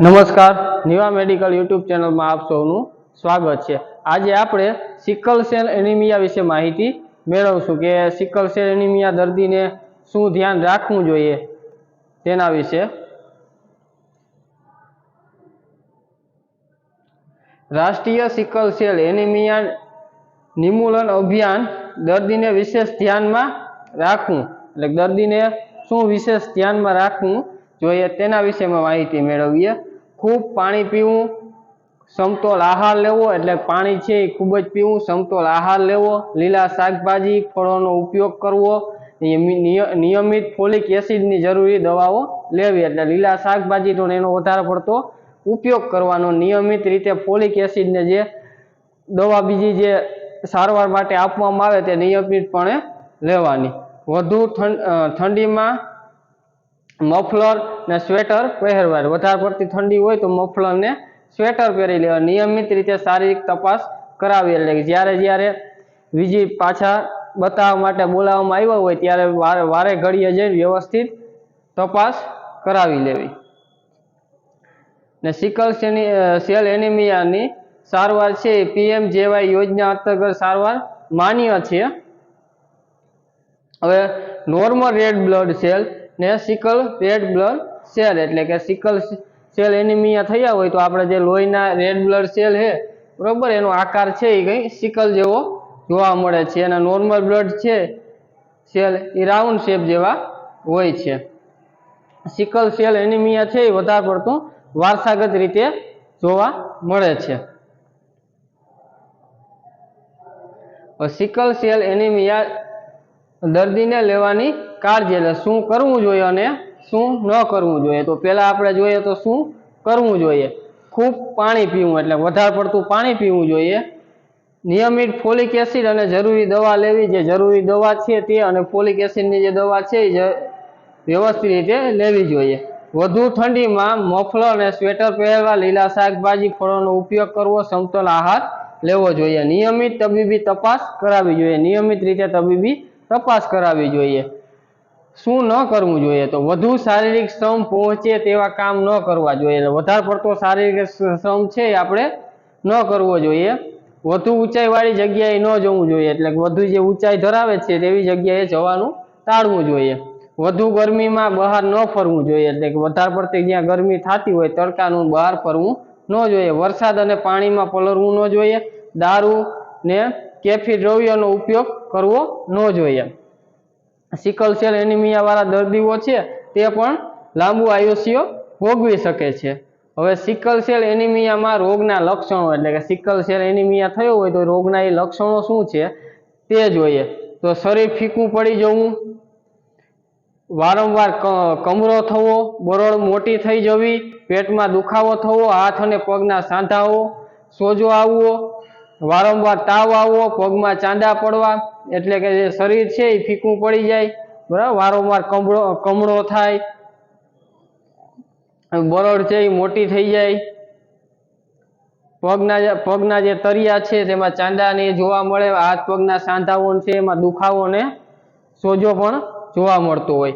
नमस्कार, निवा medical YouTube channel में आप सौનું स्वागत है। आज આપણે સિકલ સેલ એનિમિયા વિશે માહિતી મેળવશું કે સિકલ સેલ એનિમિયા દર્દીને શું ધ્યાન રાખવું જોઈએ તેના વિશે। રાષ્ટ્રીય સિકલ સેલ એનિમિયા નિર્મૂલન અભિયાન દર્દીને વિશેષ ધ્યાનમાં રાખવું એટલે દર્દીને શું વિશેષ ધ્યાનમાં રાખવું જોઈએ તેના વિશે માહિતી મેળવીએ। खूब पानी पीवू, समतोल आहार लेवो एटले पानी छे खूब ज पीवू, समतोल आहार लेवो, लीला शाकभाजी फळोनो उपयोग करवो, नियमित फोलिक एसिड नी जरूरी दवाओ लेवी एटले लीला शाकभाजी तो एनो वधारे पड़तो उपयोग करवानो। नियमित रीते फोलिक एसिड ने जे दवा बीजी जे सारवार माटे आपवामां आवे ते नियमितपणे लेवानी। वधु ठंडीमां मफलर ने स्वेटर पहेरवा, वधारे पड़ती ठंडी होय तो मफलर ने स्वेटर पहेरी लेवा। नियमित रीते शारीरिक तपास करावी एटले के ज्यारे ज्यारे विजिट पाछा बताववा माटे बोलाववामां आव्या होय त्यारे वारे घड़ीए जईने व्यवस्थित तपास करावी लेवी। ने सिकल सेल एनिमियानी सारवार छे पीएमजेवाय योजना अंतर्गत सारवार मान्य छे। हवे नॉर्मल रेड ब्लड सेल ने सिकल रेड ब्लड सेल एटले के सिकल सेल एनिमिया थया होय तो आपणे जे लोहीना रेड ब्लड सेल है बराबर एनो आकार छे ए कई सिकल जेवो जोवा मळे छे अने नॉर्मल ब्लड छे सेल ए राउंड शेप जेवा होय छे। सिकल सेल एनिमिया छे ए वधारे पड़तो वारसागत रीते जोवा मळे छे। सिकल सेल एनिमिया दर्दीने लेवानी काळजी एटले शुं करवुं जोईए अने शुं न करवुं जोईए। तो पहेला आपणे जोईए तो शुं करवुं जोईए, खूब पाणी पीवुं एटले वधारे पड़तुं पाणी पीवुं जोईए। नियमित फोलिक एसिड अने जरूरी दवा लेवी, जे जरूरी दवा छे ते अने फोलिक एसिडनी जे दवा छे ए व्यवस्थित रीते लेवी जोईए। वधु ठंडीमां मफलर अने स्वेटर पहेरवा, लीला शाकभाजी फळोनो उपयोग करवो, समतोल आहार लेवो जोईए। नियमित तबीबी तपास करावी जोईए, नियमित रीते तबीबी तपास करावी जोईए। शुं न करवुं जोईए तो वधु शारीरिक श्रम पहोंचे तेवा काम न करवा जोईए। वधारे पड़तो शारीरिक श्रम छे आपणे न करवो जोईए। वधु ऊंचाईवाળી जग्याए न जवुं जोईए एटले वधु जे ऊंचाई धरावे छे तेवी जग्याए जवानुं टाळवुं जोईए। वधु गरमीमां बहार न फरवुं जोईए एटले के वधारे पड़ती ज्यां गरमी थती होय तड़कानुं बहार फरवुं न जोईए। वरसाद अने पाणीमां पलळवुं न जोईए। दारू ने केफी द्रव्योनो उपयोग करवो न जोईए। सिकल सेल एनिमिया वाळा दर्दीओ छे ते पण लांबू आयुष्य भोगवी शके छे। हवे सिकल सेल एनिमियामां रोगना लक्षणों एटले के सिकल सेल एनिमिया थयो होय तो रोगना ए लक्षणों शुं छे ते जोईए। तो शरीर फीकું पड़ी जवुं, वारंवार कमरो थवो, बरोळ मोटी थई जवी, पेटमां दुखावो थवो, हाथ अने पगना सांधाओ, सोजो आववो, वारंवार ताव आववो, पगमां चांदा पड़वा एटले के जे शरीर छे ए फीकું पड़ी जाय, बराबर वारंवार कमळो थाय, बरोळ छे ए मोटी थई जाय, पगना जे तरिया छे तेमां चांदा ने जोवा मळे, हाथ पगना सांधाओ छे एमां दुखावो ने सोजो पण जोवा मळतो होय।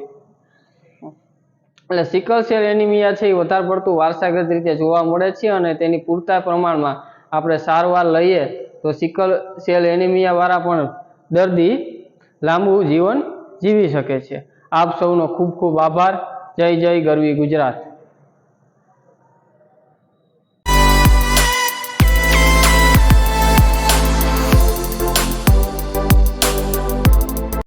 એટલે સિકલ સેલ એનિમિયા છે એ વધારે પડતું વારસાગત રીતે જોવા મળે છે અને તેની પૂરતા પ્રમાણમાં આપણે સારવાર લઈએ તો સિકલ સેલ એનિમિયા વાળા પણ દર્દી લાંબુ જીવન જીવી શકે છે। આપ સૌનો ખૂબ ખૂબ આભાર। જય જય ગરવી ગુજરાત।